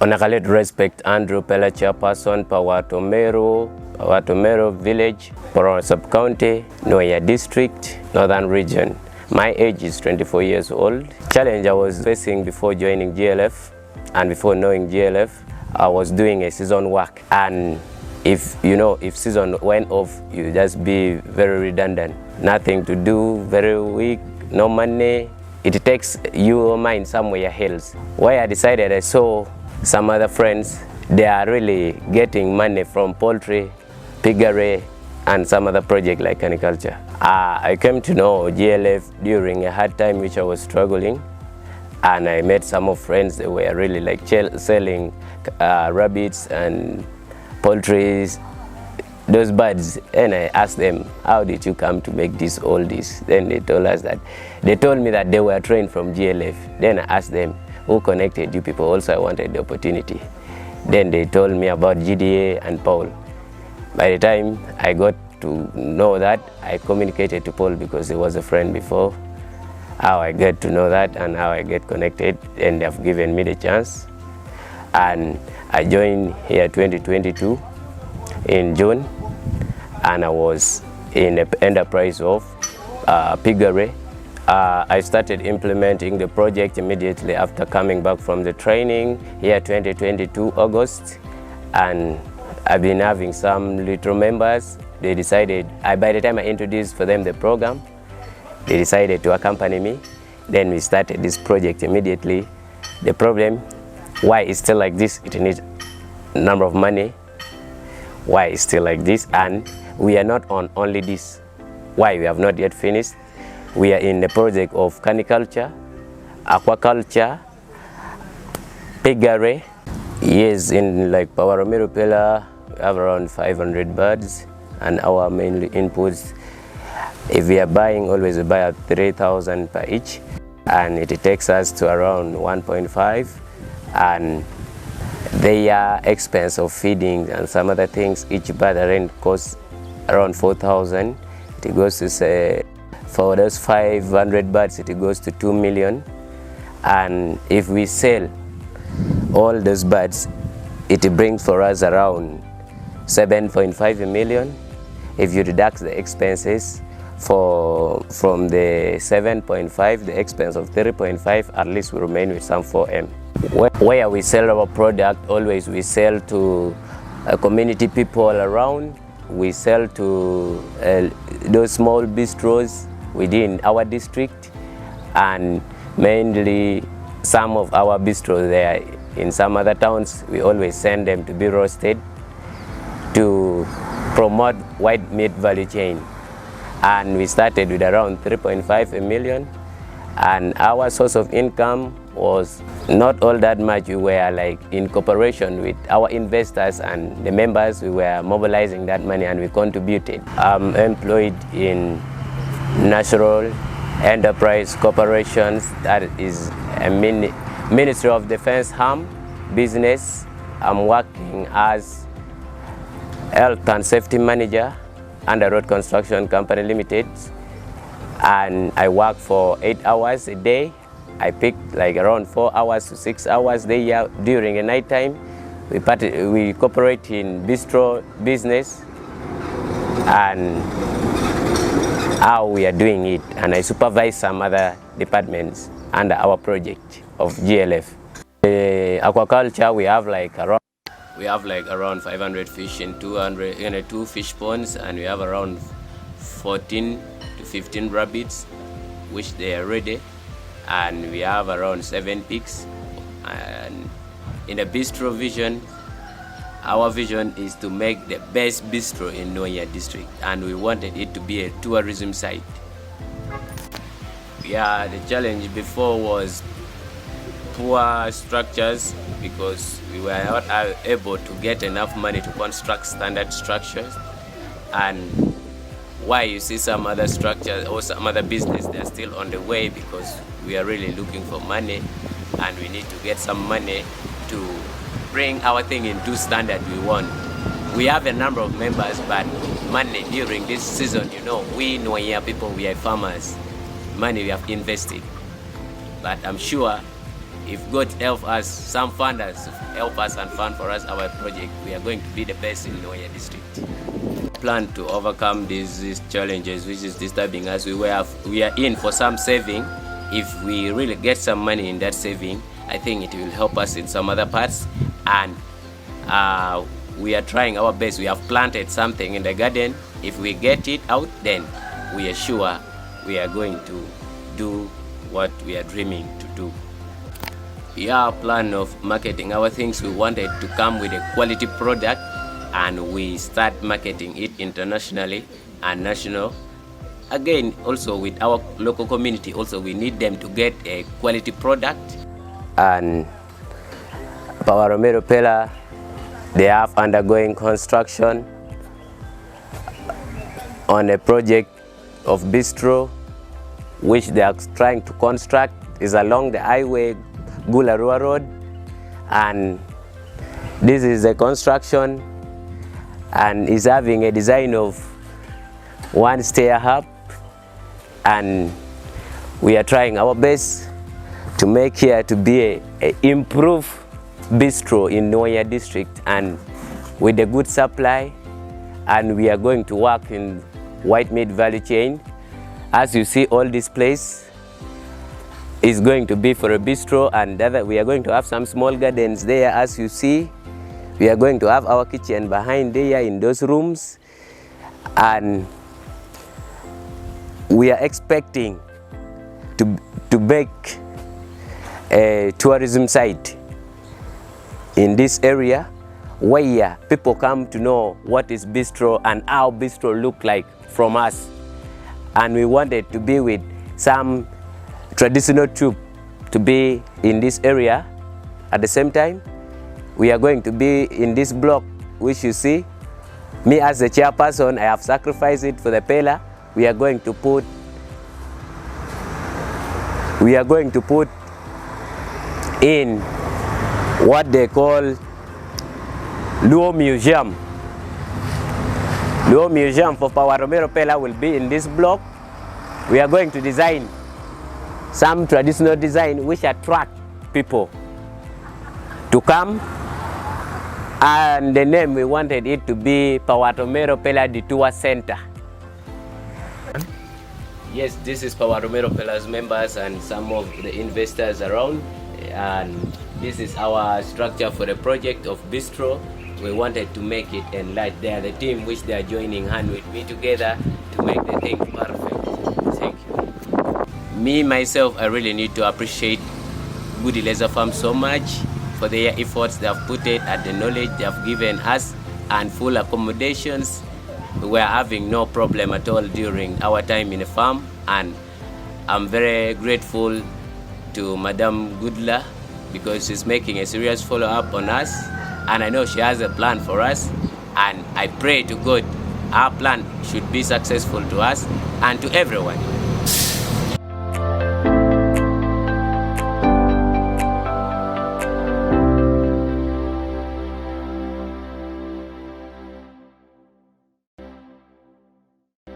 Onekalit respect Andrew Pella chairperson, Pawatomero village, Pororo sub-county, Nwoya district, northern region. My age is 24 years old. Challenge I was facing before joining GLF and before knowing GLF, I was doing a season work, and if season went off, you just be very redundant, nothing to do, very weak, no money. It takes your mind somewhere else. Why I decided, I saw some other friends, they are really getting money from poultry, piggery, and some other project like agriculture. I came to know GLF during a hard time which I was struggling, and I met some of friends that were really like selling rabbits and poultry, those birds, and I asked them, how did you come to make all this? Then they told me that they were trained from GLF. Then I asked them, who connected you people? Also I wanted the opportunity. Then they told me about Gudie and Paul. By the time I got to know that, I communicated to Paul because he was a friend before, how I get to know that and how I get connected, and they have given me the chance. And I joined here 2022 in June, and I was in the enterprise of piggery. I started implementing the project immediately after coming back from the training here 2022 August, and I've been having some little members. They decided, by the time I introduced for them the program, they decided to accompany me. Then we started this project immediately. The problem, why it's still like this, it needs a number of money. Why it's still like this, and we are not on only this. Why we have not yet finished. We are in the project of caniculture, aquaculture, piggery. Yes, in like Pawatomero Pella, we have around 500 birds, and our mainly inputs, if we are buying, always we buy at 3,000 per each, and it takes us to around 1.5, and their expense of feeding and some other things, each bird rent costs around 4,000. It goes to say, for those 500 birds, it goes to 2 million. And if we sell all those birds, it brings for us around 7.5 million. If you deduct the expenses from the 7.5, the expense of 3.5, at least we remain with some 4M. Where we sell our product, always we sell to community people around. We sell to those small bistros within our district, and mainly some of our bistros there in some other towns, we always send them to be roasted to promote white meat value chain. And we started with around 3.5 million, and our source of income was not all that much. We were like in cooperation with our investors and the members. We were mobilizing that money and we contributed. I'm employed in National Enterprise Corporations, that is a Ministry of Defense arm business. I'm working as Health and Safety Manager under Road Construction Company Limited, and I work for 8 hours a day. I pick like around 4 hours to 6 hours there during the night time. We cooperate in bistro business and how we are doing it, and I supervise some other departments under our project of GLF. Aquaculture, we have like around 500 fish in 2 fish ponds, and we have around 14 to 15 rabbits, which they are ready, and we have around 7 pigs. And in the bistro vision, our vision is to make the best bistro in Nwoya district, and we wanted it to be a tourism site. Yeah, the challenge before was poor structures, because we were not able to get enough money to construct standard structures. And why you see some other structures or some other business, they're still on the way, because we are really looking for money, and we need to get some money to bring our thing into standard we want. We have a number of members, but money during this season, we people, we are farmers, money we have invested. But I'm sure if God help us, some funders help us and fund for us our project, we are going to be the best in Nwoya district. Plan to overcome these challenges which is disturbing us. We are in for some saving. If we really get some money in that saving, I think it will help us in some other parts. And we are trying our best. We have planted something in the garden. If we get it out, then we are sure we are going to do what we are dreaming to do. We have a plan of marketing our things. We wanted to come with a quality product, and we start marketing it internationally and national. Again, also with our local community, also we need them to get a quality product. And Power Romero Pillar, they have undergoing construction on a project of bistro, which they are trying to construct. Is along the highway Gulu Road, and this is the construction, and is having a design of one stair up, and we are trying our best to make here to be a improved bistro in Nwoya district, and with a good supply. And we are going to work in white meat value chain. As you see, all this place is going to be for a bistro, and we are going to have some small gardens there. As you see, we are going to have our kitchen behind there in those rooms, and we are expecting to make a tourism site in this area where people come to know what is bistro and how bistro look like from us. And we wanted to be with some traditional troupe to be in this area. At the same time, we are going to be in this block which you see. Me as the chairperson, I have sacrificed it for the pillar. We are going to put in what they call Luo Museum. Luo Museum for Power Romero Pillar will be in this block. We are going to design some traditional design which attract people to come, and the name we wanted it to be Power Romero Pillar Tour Center. Yes, this is Power Romero Pillar's members and some of the investors around, and this is our structure for the project of bistro. We wanted to make it enlarge. They are the team which they are joining hand with me together to make the thing perfect. Thank you. Me myself, I really need to appreciate Gudie Laser Farm so much for their efforts they have put it and the knowledge they have given us, and full accommodations. We were having no problem at all during our time in the farm, and I'm very grateful to Madam Gudla because she's making a serious follow-up on us, and I know she has a plan for us, and I pray to God our plan should be successful to us and to everyone.